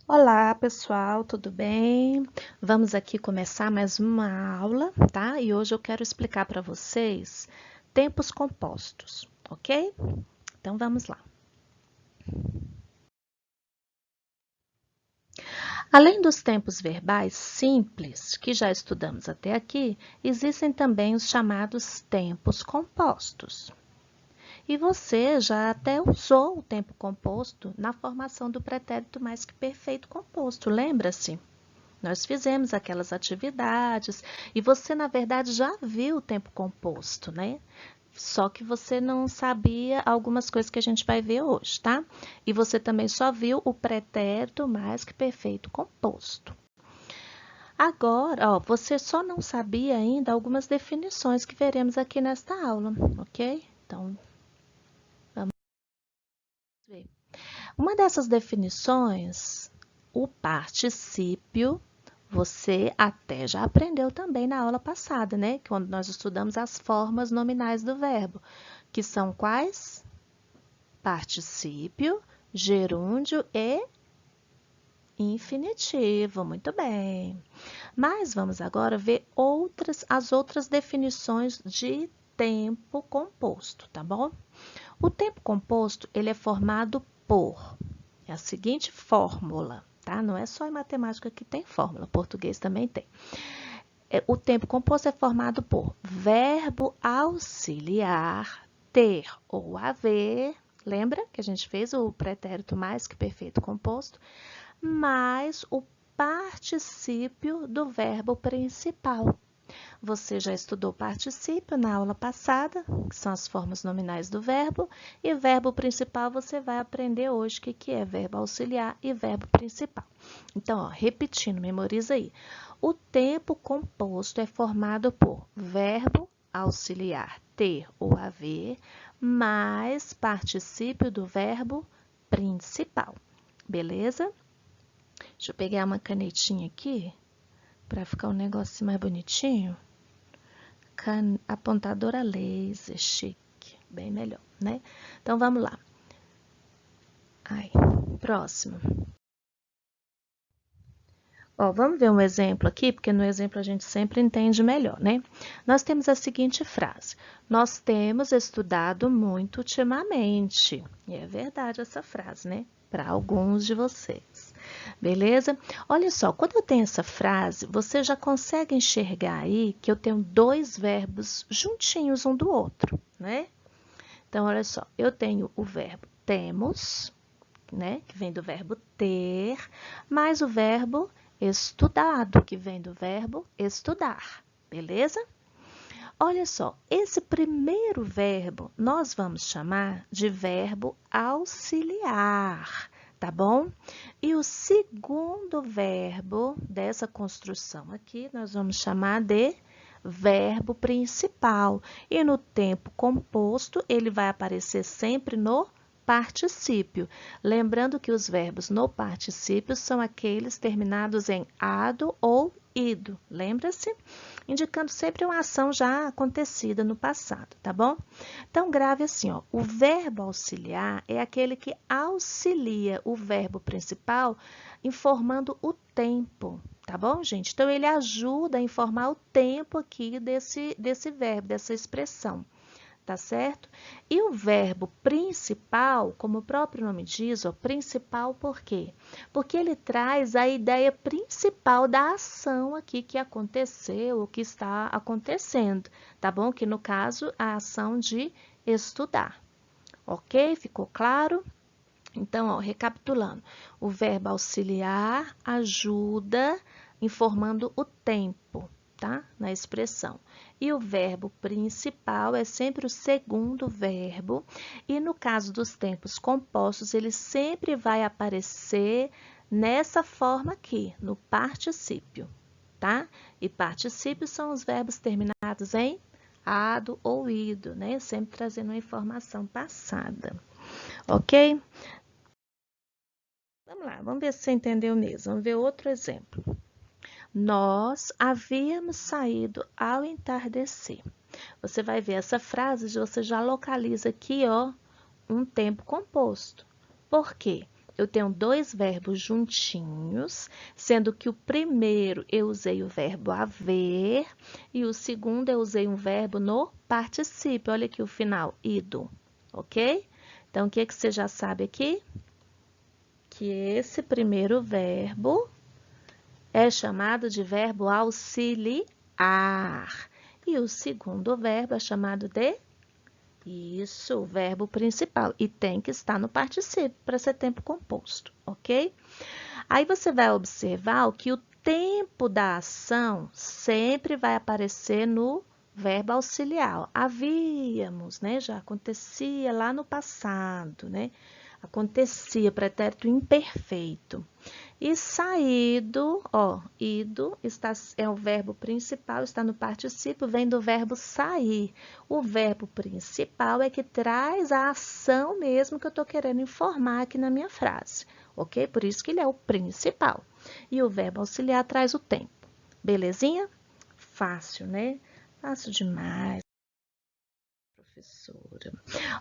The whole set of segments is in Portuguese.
Olá, pessoal, tudo bem? Vamos aqui começar mais uma aula, tá? E hoje eu quero explicar para vocês tempos compostos, ok? Então vamos lá. Além dos tempos verbais simples, que já estudamos até aqui, existem também os chamados tempos compostos. E você já até usou o tempo composto na formação do pretérito mais que perfeito composto, lembra-se? Nós fizemos aquelas atividades e você, na verdade, já viu o tempo composto, né? Só que você não sabia algumas coisas que a gente vai ver hoje, tá? E você também só viu o pretérito mais que perfeito composto. Agora, ó, você só não sabia ainda algumas definições que veremos aqui nesta aula, ok? Então, vamos ver. Uma dessas definições, o particípio, você até já aprendeu também na aula passada, né? Quando nós estudamos as formas nominais do verbo, que são quais? Particípio, gerúndio e infinitivo. Muito bem. Mas vamos agora ver as outras definições de tempo composto, tá bom? O tempo composto, ele é formado por é a seguinte fórmula, tá? Não é só em matemática que tem fórmula, português também tem. O tempo composto é formado por verbo auxiliar, ter ou haver. Lembra que a gente fez o pretérito mais que perfeito composto, mais o particípio do verbo principal. Você já estudou particípio na aula passada, que são as formas nominais do verbo, e verbo principal você vai aprender hoje o que é verbo auxiliar e verbo principal. Então, ó, repetindo, memoriza aí. O tempo composto é formado por verbo auxiliar ter ou haver, mais particípio do verbo principal. Beleza? Deixa eu pegar uma canetinha aqui para ficar um negocinho mais bonitinho. Apontadora laser, chique, bem melhor, né? Então, vamos lá. Ai, próximo. Ó, vamos ver um exemplo aqui, porque no exemplo a gente sempre entende melhor, né? Nós temos a seguinte frase: nós temos estudado muito ultimamente. E é verdade essa frase, né? Para alguns de vocês. Beleza? Olha só, quando eu tenho essa frase, você já consegue enxergar aí que eu tenho dois verbos juntinhos um do outro, né? Então, olha só, eu tenho o verbo temos, né, que vem do verbo ter, mais o verbo estudado, que vem do verbo estudar, beleza? Olha só, esse primeiro verbo nós vamos chamar de verbo auxiliar, tá bom? E o segundo verbo dessa construção aqui nós vamos chamar de verbo principal. E no tempo composto, ele vai aparecer sempre no particípio. Lembrando que os verbos no particípio são aqueles terminados em ado ou ido. Lembra-se? Indicando sempre uma ação já acontecida no passado, tá bom? Então, grave assim, ó, o verbo auxiliar é aquele que auxilia o verbo principal informando o tempo, tá bom, gente? Então, ele ajuda a informar o tempo aqui desse verbo, dessa expressão, tá certo? E o verbo principal, como o próprio nome diz, ó, principal por quê? Porque ele traz a ideia principal da ação aqui que aconteceu, ou que está acontecendo, tá bom? Que no caso, a ação de estudar. Ok? Ficou claro? Então, ó, recapitulando, o verbo auxiliar ajuda informando o tempo, tá? Na expressão. E o verbo principal é sempre o segundo verbo, e no caso dos tempos compostos, ele sempre vai aparecer nessa forma aqui, no particípio, tá? E particípios são os verbos terminados em ado ou ido, né? Sempre trazendo uma informação passada, ok? Vamos lá, vamos ver se você entendeu mesmo. Vamos ver outro exemplo. Nós havíamos saído ao entardecer. Você vai ver essa frase, você já localiza aqui, ó, um tempo composto. Por quê? eu tenho dois verbos juntinhos, sendo que o primeiro eu usei o verbo haver e o segundo eu usei um verbo no particípio. Olha aqui o final, ido, ok? Então, o que que você já sabe aqui? Que esse primeiro verbo é chamado de verbo auxiliar e o segundo verbo é chamado de isso, verbo principal, e tem que estar no particípio para ser tempo composto, ok? Aí você vai observar que o tempo da ação sempre vai aparecer no verbo auxiliar. Havíamos, né? Já acontecia lá no passado, né? Acontecia, pretérito imperfeito. E saído, ó, ido está, é o verbo principal, está no particípio, vem do verbo sair. O verbo principal é que traz a ação mesmo que eu estou querendo informar aqui na minha frase, ok? Por isso que ele é o principal. E o verbo auxiliar traz o tempo. Belezinha? Fácil, né? Fácil demais, professora.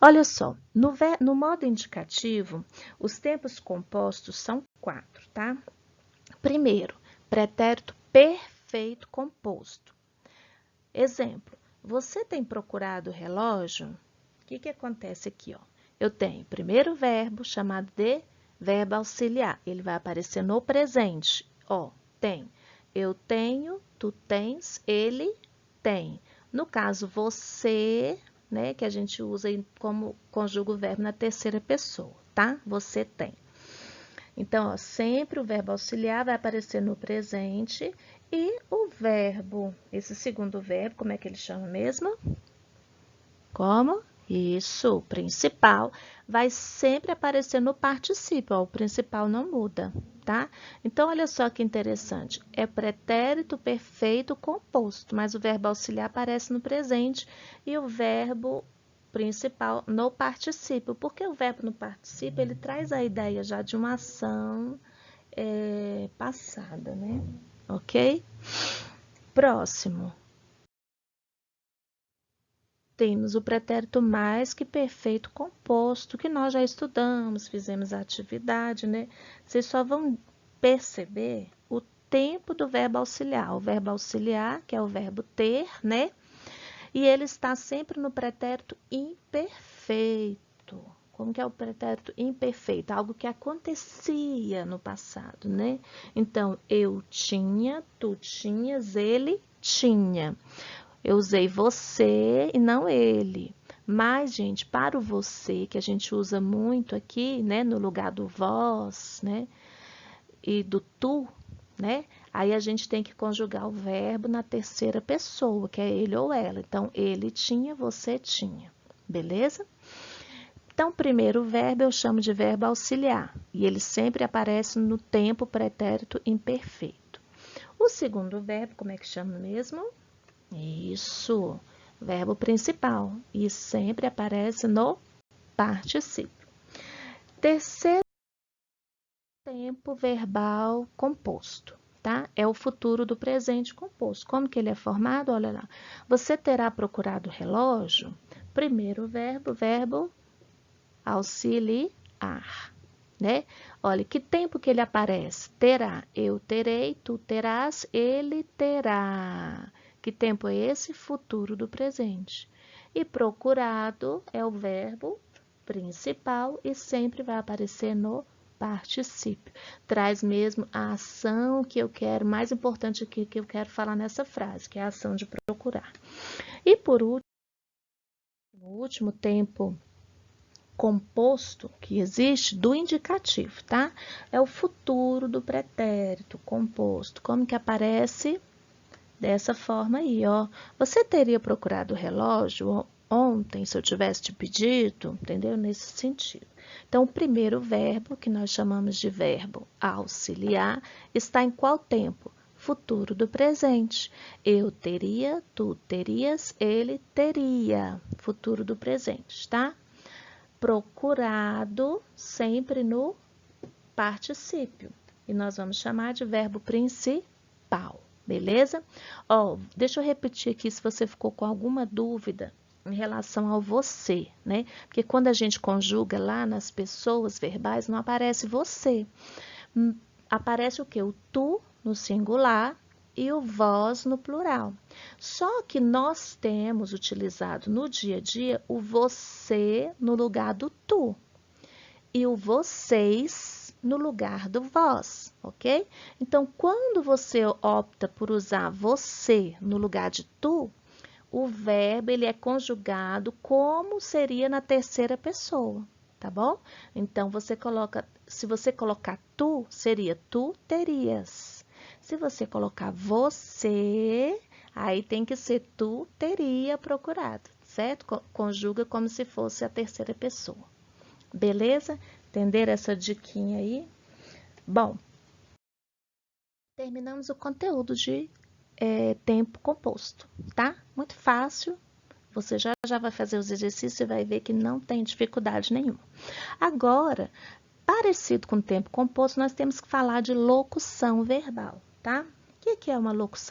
Olha só, no modo indicativo, os tempos compostos são 4, tá? Primeiro, pretérito perfeito composto. Exemplo, você tem procurado o relógio? O que acontece aqui, ó? Eu tenho primeiro verbo chamado de verbo auxiliar. Ele vai aparecer no presente. Ó, tem. Eu tenho, tu tens, ele tem. No caso, você, né, que a gente usa como conjuga o verbo na terceira pessoa, tá? Você tem. Então, ó, sempre o verbo auxiliar vai aparecer no presente e o verbo, esse segundo verbo, como é que ele chama mesmo? Como? Isso, o principal vai sempre aparecer no particípio, ó, o principal não muda, tá? Então, olha só que interessante, é pretérito perfeito composto, mas o verbo auxiliar aparece no presente e o verbo principal no particípio, porque o verbo no particípio, ele traz a ideia já de uma ação passada, né? Ok? Próximo. Temos o pretérito mais que perfeito composto, que nós já estudamos, fizemos a atividade, né? Vocês só vão perceber o tempo do verbo auxiliar. O verbo auxiliar, que é o verbo ter, né? E ele está sempre no pretérito imperfeito. Como que é o pretérito imperfeito? Algo que acontecia no passado, né? Então, eu tinha, tu tinhas, ele tinha. Eu usei você e não ele. Mas, gente, para o você, que a gente usa muito aqui, né, no lugar do vós, né, e do tu, né, aí a gente tem que conjugar o verbo na terceira pessoa, que é ele ou ela. Então, ele tinha, você tinha. Beleza? Então, o primeiro verbo eu chamo de verbo auxiliar, e ele sempre aparece no tempo pretérito imperfeito. O segundo verbo, como é que chama mesmo? Isso, verbo principal, e sempre aparece no particípio. Terceiro tempo verbal composto, tá? É o futuro do presente composto. Como que ele é formado? Olha lá. Você terá procurado o relógio? Primeiro verbo, verbo auxiliar, né? Olha, que tempo que ele aparece? Terá, eu terei, tu terás, ele terá. Que tempo é esse? Futuro do presente. E procurado é o verbo principal e sempre vai aparecer no particípio. Traz mesmo a ação que eu quero, mais importante aqui que eu quero falar nessa frase, que é a ação de procurar. E por último, o último tempo composto que existe do indicativo, tá? É o futuro do pretérito composto. Como que aparece? Dessa forma aí, ó. Você teria procurado o relógio ontem, se eu tivesse te pedido, entendeu? Nesse sentido. Então, o primeiro verbo, que nós chamamos de verbo auxiliar, está em qual tempo? Futuro do presente. Eu teria, tu terias, ele teria. Futuro do presente, tá? Procurado sempre no particípio. E nós vamos chamar de verbo principal, beleza? Ó, deixa eu repetir aqui se você ficou com alguma dúvida em relação ao você, né? Porque quando a gente conjuga lá nas pessoas verbais, não aparece você. Aparece o quê? O tu no singular e o vós no plural. Só que nós temos utilizado no dia a dia o você no lugar do tu e o vocês no lugar do vós, ok? Então, quando você opta por usar você no lugar de tu, o verbo ele é conjugado como seria na terceira pessoa, tá bom? Então, você coloca, se você colocar tu, seria tu terias. Se você colocar você, aí tem que ser tu teria procurado, certo? Conjuga como se fosse a terceira pessoa. Beleza? Entenderam essa diquinha aí? Bom, terminamos o conteúdo de tempo composto, tá? Muito fácil. Você já vai fazer os exercícios e vai ver que não tem dificuldade nenhuma. Agora, parecido com o tempo composto, nós temos que falar de locução verbal, tá? O que é uma locução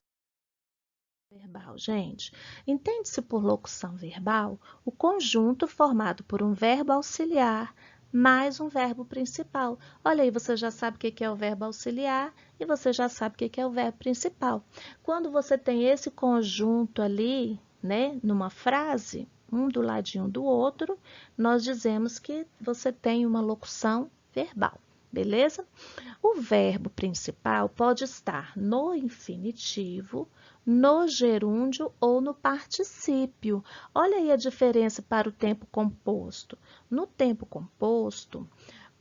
verbal, gente? Entende-se por locução verbal o conjunto formado por um verbo auxiliar mais um verbo principal. Olha aí, você já sabe o que é o verbo auxiliar e você já sabe o que é o verbo principal. Quando você tem esse conjunto ali, né, numa frase, um do ladinho do outro, nós dizemos que você tem uma locução verbal, beleza? O verbo principal pode estar no infinitivo, no gerúndio ou no particípio. Olha aí a diferença para o tempo composto. No tempo composto,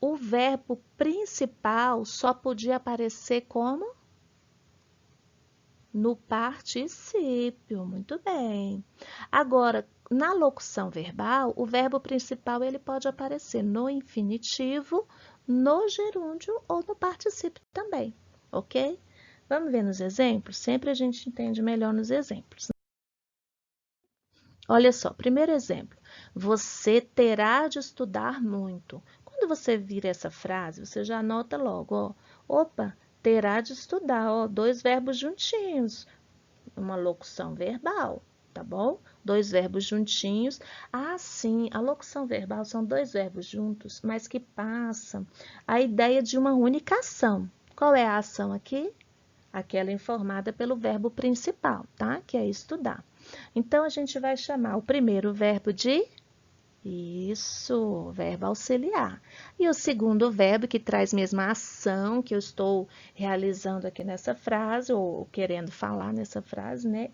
o verbo principal só podia aparecer como? No particípio, muito bem. Agora, na locução verbal, o verbo principal ele pode aparecer no infinitivo, no gerúndio ou no particípio também, ok? Vamos ver nos exemplos? Sempre a gente entende melhor nos exemplos. Olha só, primeiro exemplo. Você terá de estudar muito. Quando você vira essa frase, você já anota logo, ó. Opa, terá de estudar, ó, dois verbos juntinhos. Uma locução verbal, tá bom? Dois verbos juntinhos. Ah, sim, a locução verbal são dois verbos juntos, mas que passam a ideia de uma única ação. Qual é a ação aqui? Aquela informada pelo verbo principal, tá? Que é estudar. Então, a gente vai chamar o primeiro verbo de isso, verbo auxiliar. E o segundo verbo que traz mesmo a ação que eu estou realizando aqui nessa frase, ou querendo falar nessa frase, né?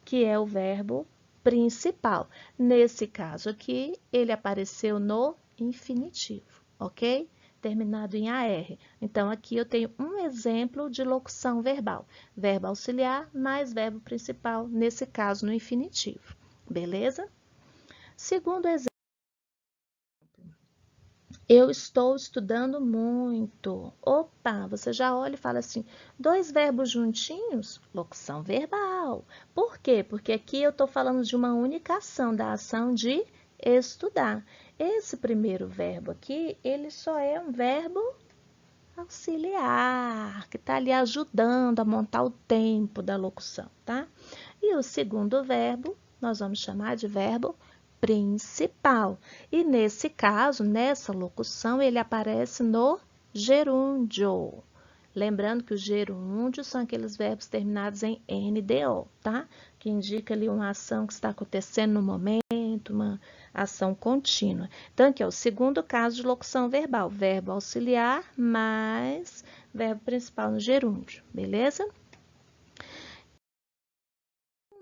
Que é o verbo principal. Nesse caso aqui, ele apareceu no infinitivo, ok? Terminado em AR. Então, aqui eu tenho um exemplo de locução verbal. Verbo auxiliar mais verbo principal, nesse caso no infinitivo. Beleza? Segundo exemplo. Eu estou estudando muito. Opa, você já olha e fala assim, dois verbos juntinhos? Locução verbal. Por quê? Porque aqui eu estou falando de uma única ação, da ação de estudar. Esse primeiro verbo aqui, ele só é um verbo auxiliar, que está ali ajudando a montar o tempo da locução, tá? E o segundo verbo, nós vamos chamar de verbo principal. E nesse caso, nessa locução, ele aparece no gerúndio. Lembrando que os gerúndios são aqueles verbos terminados em NDO, tá? Que indica ali uma ação que está acontecendo no momento, uma ação contínua. Então, aqui é o segundo caso de locução verbal, verbo auxiliar mais verbo principal no gerúndio, beleza?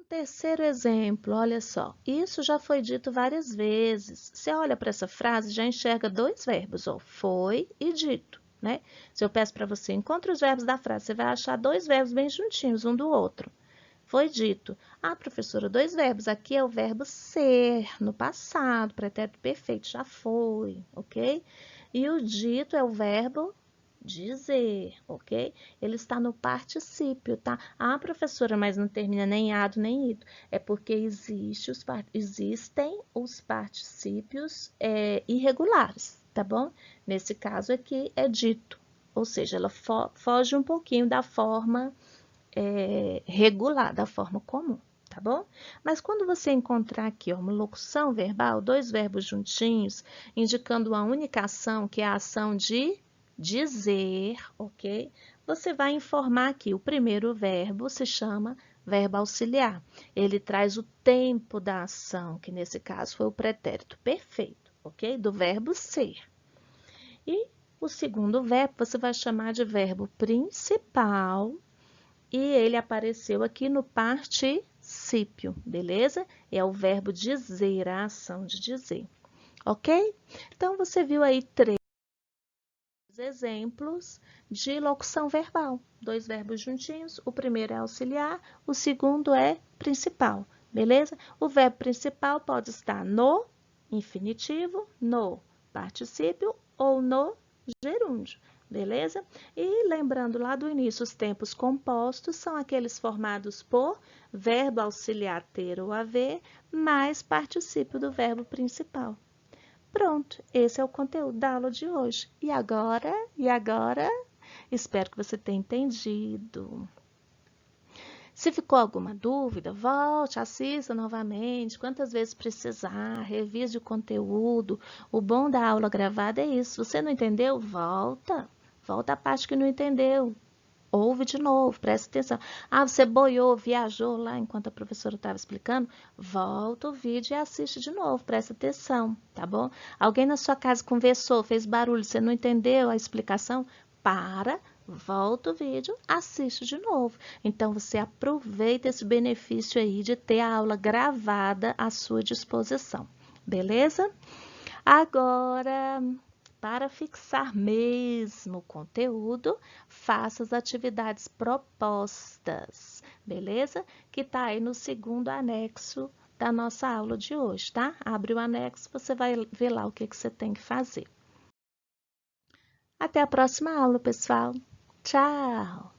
Terceiro exemplo, olha só, isso já foi dito várias vezes. Você olha para essa frase, já enxerga dois verbos, ó, foi e dito, né? Se eu peço para você, encontre os verbos da frase, você vai achar dois verbos bem juntinhos, um do outro. Foi dito. Ah, professora, dois verbos. Aqui é o verbo ser, no passado, pretérito perfeito, já foi, ok? E o dito é o verbo dizer, ok? Ele está no particípio, tá? Ah, professora, mas não termina nem ado nem ido. É porque existem os particípios irregulares, tá bom? Nesse caso aqui é dito, ou seja, ela foge um pouquinho da forma regular, da forma comum, tá bom? Mas quando você encontrar aqui, ó, uma locução verbal, dois verbos juntinhos, indicando uma única ação, que é a ação de dizer, ok? Você vai informar que o primeiro verbo se chama verbo auxiliar. Ele traz o tempo da ação, que nesse caso foi o pretérito perfeito, ok? Do verbo ser. E o segundo verbo você vai chamar de verbo principal e ele apareceu aqui no particípio, beleza? É o verbo dizer, a ação de dizer, ok? Então, você viu aí três exemplos de locução verbal. Dois verbos juntinhos, o primeiro é auxiliar, o segundo é principal, beleza? O verbo principal pode estar no infinitivo, no particípio ou no gerúndio, beleza? E lembrando lá do início, os tempos compostos são aqueles formados por verbo auxiliar ter ou haver, mais particípio do verbo principal. Pronto, esse é o conteúdo da aula de hoje. E agora? Espero que você tenha entendido. Se ficou alguma dúvida, volte, assista novamente, quantas vezes precisar, revise o conteúdo. O bom da aula gravada é isso. Se você não entendeu, volta a parte que não entendeu. Ouve de novo, presta atenção. Ah, você boiou, viajou lá enquanto a professora estava explicando? Volta o vídeo e assiste de novo, presta atenção, tá bom? Alguém na sua casa conversou, fez barulho, você não entendeu a explicação? Para, volta o vídeo, assiste de novo. Então, você aproveita esse benefício aí de ter a aula gravada à sua disposição, beleza? Agora, para fixar mesmo o conteúdo, faça as atividades propostas, beleza? Que está aí no segundo anexo da nossa aula de hoje, tá? Abre o anexo, você vai ver lá o que você tem que fazer. Até a próxima aula, pessoal. Tchau!